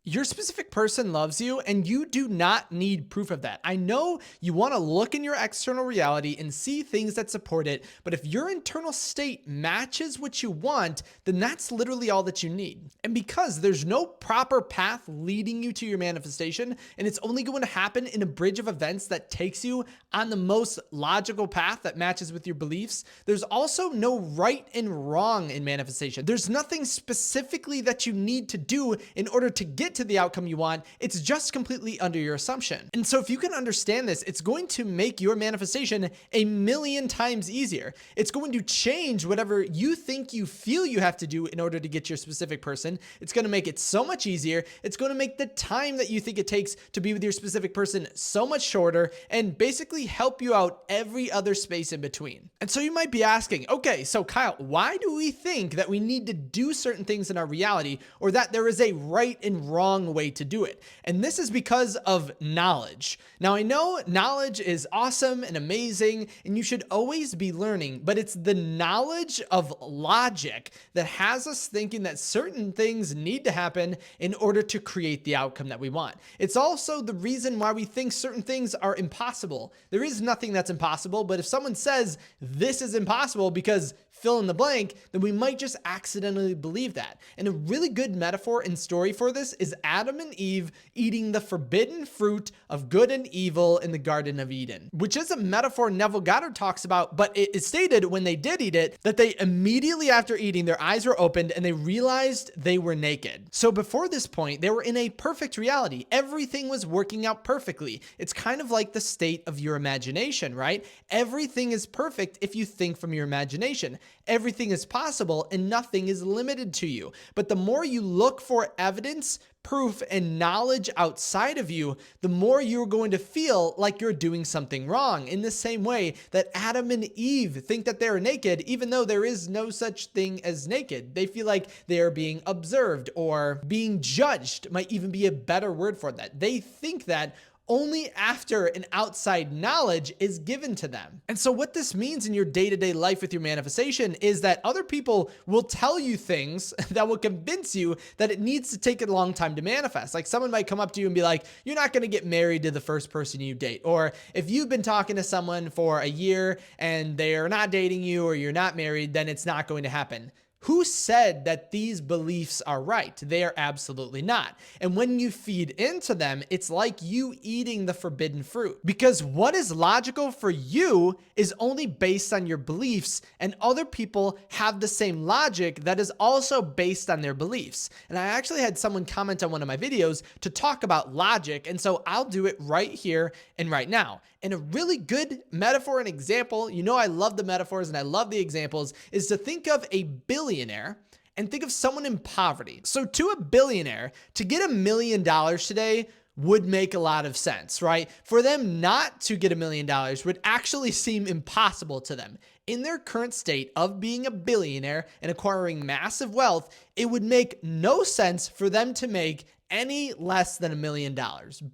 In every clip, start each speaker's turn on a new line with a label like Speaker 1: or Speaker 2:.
Speaker 1: Your specific person loves you, and you do not need proof of that. I know you want to look in your external reality and see things that support it, but if your internal state matches what you want, then that's literally all that you need. And because there's no proper path leading you to your manifestation, and it's only going to happen in a bridge of events that takes you on the most logical path that matches with your beliefs, there's also no right and wrong in manifestation. There's nothing specifically that you need to do in order to get to the outcome you want. It's just completely under your assumption. And so if you can understand this, it's going to make your manifestation a million times easier. It's going to change whatever you think you feel you have to do in order to get your specific person. It's going to make it so much easier. It's going to make the time that you think it takes to be with your specific person so much shorter, and basically help you out every other space in between. And so you might be asking, okay, so Kyle, why do we think that we need to do certain things in our reality, or that there is a right and wrong way to do it? And this is because of knowledge. Now, I know knowledge is awesome and amazing, and you should always be learning, but it's the knowledge of logic that has us thinking that certain things need to happen in order to create the outcome that we want. It's also the reason why we think certain things are impossible. There is nothing that's impossible, but if someone says this is impossible because fill in the blank, then we might just accidentally believe that. And a really good metaphor and story for this is Adam and Eve eating the forbidden fruit of good and evil in the Garden of Eden, which is a metaphor Neville Goddard talks about, but it is stated when they did eat it that they immediately after eating, their eyes were opened and they realized they were naked. So before this point, they were in a perfect reality. Everything was working out perfectly. It's kind of like the state of your imagination, right? Everything is perfect if you think from your imagination. Everything is possible and nothing is limited to you. But the more you look for evidence, proof, and knowledge outside of you, the more you're going to feel like you're doing something wrong. In the same way that Adam and Eve think that they're naked, even though there is no such thing as naked. They feel like they are being observed or being judged, might even be a better word for that. They think that only after an outside knowledge is given to them. And so what this means in your day-to-day life with your manifestation is that other people will tell you things that will convince you that it needs to take a long time to manifest. Like someone might come up to you and be like, you're not going to get married to the first person you date. Or if you've been talking to someone for a year and they're not dating you or you're not married, then it's not going to happen. Who said that these beliefs are right? They are absolutely not. And when you feed into them, it's like you eating the forbidden fruit. Because what is logical for you is only based on your beliefs, and other people have the same logic that is also based on their beliefs. And I actually had someone comment on one of my videos to talk about logic, and so I'll do it right here and right now. And a really good metaphor and example, you know I love the metaphors and I love the examples, is to think of a billionaire and think of someone in poverty. So to a billionaire, to get $1 million today would make a lot of sense, right? For them not to get $1 million would actually seem impossible to them. In their current state of being a billionaire and acquiring massive wealth, it would make no sense for them to make any less than $1 million.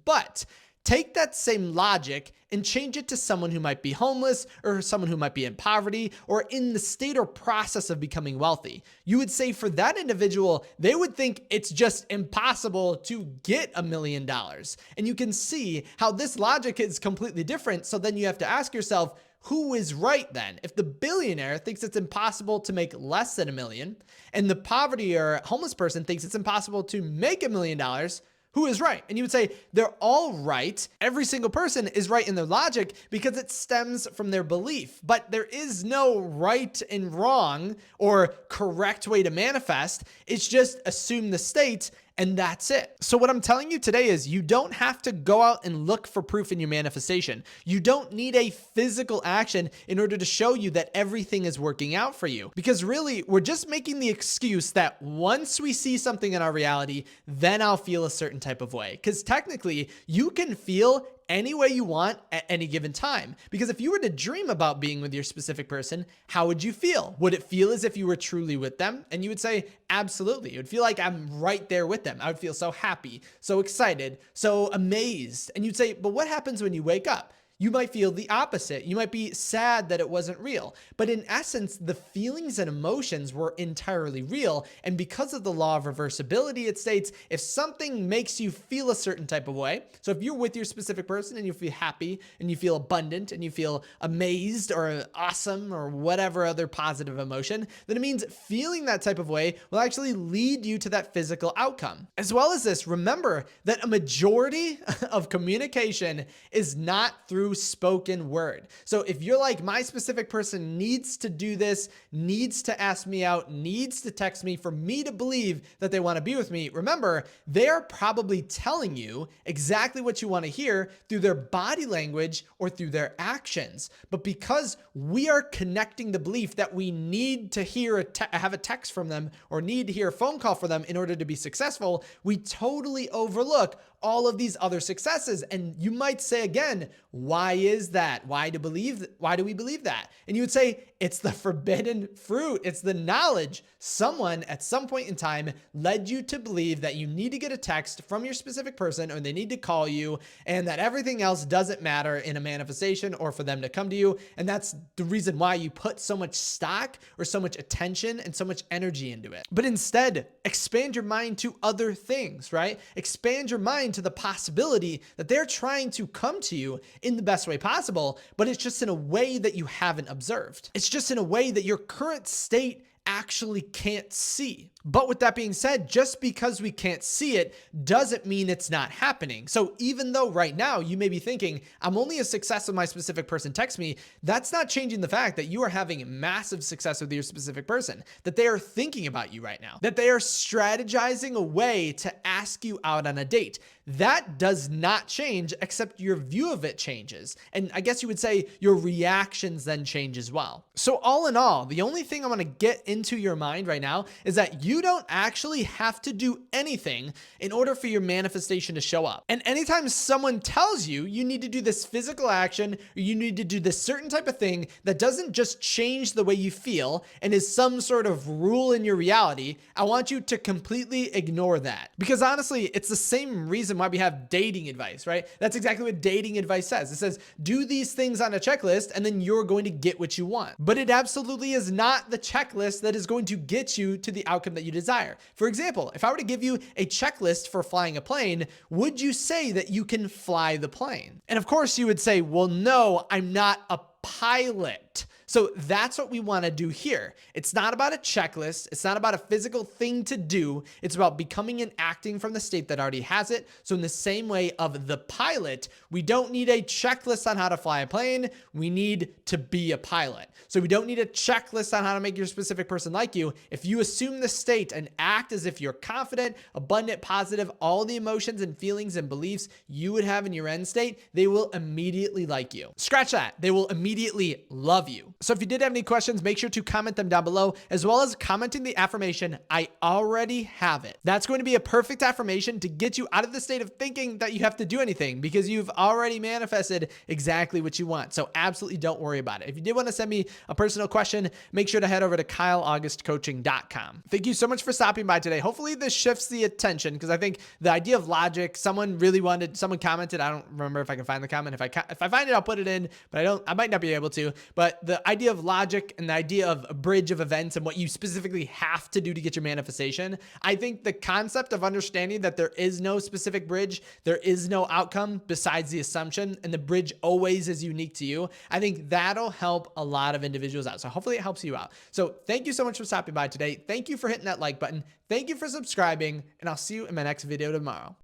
Speaker 1: But take that same logic and change it to someone who might be homeless or someone who might be in poverty or in the state or process of becoming wealthy. You would say for that individual, they would think it's just impossible to get $1 million. And you can see how this logic is completely different. So then you have to ask yourself, who is right then? If the billionaire thinks it's impossible to make less than $1 million and the poverty or homeless person thinks it's impossible to make $1 million, who is right? And you would say they're all right. Every single person is right in their logic because it stems from their belief. But there is no right and wrong or correct way to manifest. It's just assume the state and that's it. So what I'm telling you today is you don't have to go out and look for proof in your manifestation. You don't need a physical action in order to show you that everything is working out for you. Because really, we're just making the excuse that once we see something in our reality, then I'll feel a certain type of way. Because technically, you can feel any way you want at any given time. Because if you were to dream about being with your specific person, how would you feel? Would it feel as if you were truly with them? And you would say, absolutely. It would feel like I'm right there with them. I would feel so happy, so excited, so amazed. And you'd say, but what happens when you wake up? You might feel the opposite. You might be sad that it wasn't real. But in essence, the feelings and emotions were entirely real. And because of the law of reversibility, it states if something makes you feel a certain type of way, so if you're with your specific person and you feel happy and you feel abundant and you feel amazed or awesome or whatever other positive emotion, then it means feeling that type of way will actually lead you to that physical outcome. As well as this, remember that a majority of communication is not through spoken word. So if you're like, my specific person needs to do this, needs to ask me out, needs to text me for me to believe that they want to be with me, remember, they're probably telling you exactly what you want to hear through their body language or through their actions. But because we are connecting the belief that we need to have a text from them or need to hear a phone call from them in order to be successful, we totally overlook all of these other successes. And you might say again, why is that? Why do we believe that? And you would say, it's the forbidden fruit. It's the knowledge. Someone at some point in time led you to believe that you need to get a text from your specific person or they need to call you and that everything else doesn't matter in a manifestation or for them to come to you. And that's the reason why you put so much stock or so much attention and so much energy into it. But instead, expand your mind to other things, right? Expand your mind to the possibility that they're trying to come to you in the best way possible, but it's just in a way that you haven't observed. It's just in a way that your current state actually can't see. But with that being said, just because we can't see it doesn't mean it's not happening. So even though right now you may be thinking, I'm only a success when my specific person texts me, that's not changing the fact that you are having massive success with your specific person, that they are thinking about you right now, that they are strategizing a way to ask you out on a date. That does not change, except your view of it changes. And I guess you would say your reactions then change as well. So all in all, the only thing I want to get into your mind right now is that you don't actually have to do anything in order for your manifestation to show up. And anytime someone tells you you need to do this physical action, or you need to do this certain type of thing that doesn't just change the way you feel and is some sort of rule in your reality, I want you to completely ignore that. Because honestly, it's the same reason why we have dating advice, right? That's exactly what dating advice says. It says, do these things on a checklist and then you're going to get what you want. But it absolutely is not the checklist that is going to get you to the outcome that you desire. For example, if I were to give you a checklist for flying a plane, would you say that you can fly the plane? And of course you would say, well, no, I'm not a pilot. So that's what we want to do here. It's not about a checklist. It's not about a physical thing to do. It's about becoming and acting from the state that already has it. So in the same way of the pilot, we don't need a checklist on how to fly a plane. We need to be a pilot. So we don't need a checklist on how to make your specific person like you. If you assume the state and act as if you're confident, abundant, positive, all the emotions and feelings and beliefs you would have in your end state, they will immediately like you. Scratch that. They will immediately love you. So if you did have any questions, make sure to comment them down below, as well as commenting the affirmation, I already have it. That's going to be a perfect affirmation to get you out of the state of thinking that you have to do anything, because you've already manifested exactly what you want. So absolutely don't worry about it. If you did want to send me a personal question, make sure to head over to kyleaugustcoaching.com. Thank you so much for stopping by today. Hopefully this shifts the attention, because I think the idea of logic, someone commented, I don't remember if I can find the comment. If I find it, I'll put it in, but I might not be able to. But the idea of logic and the idea of a bridge of events and what you specifically have to do to get your manifestation, I think the concept of understanding that there is no specific bridge, there is no outcome besides the assumption, and the bridge always is unique to you, I think that'll help a lot of individuals out. So hopefully it helps you out. So thank you so much for stopping by today. Thank you for hitting that like button. Thank you for subscribing, and I'll see you in my next video tomorrow.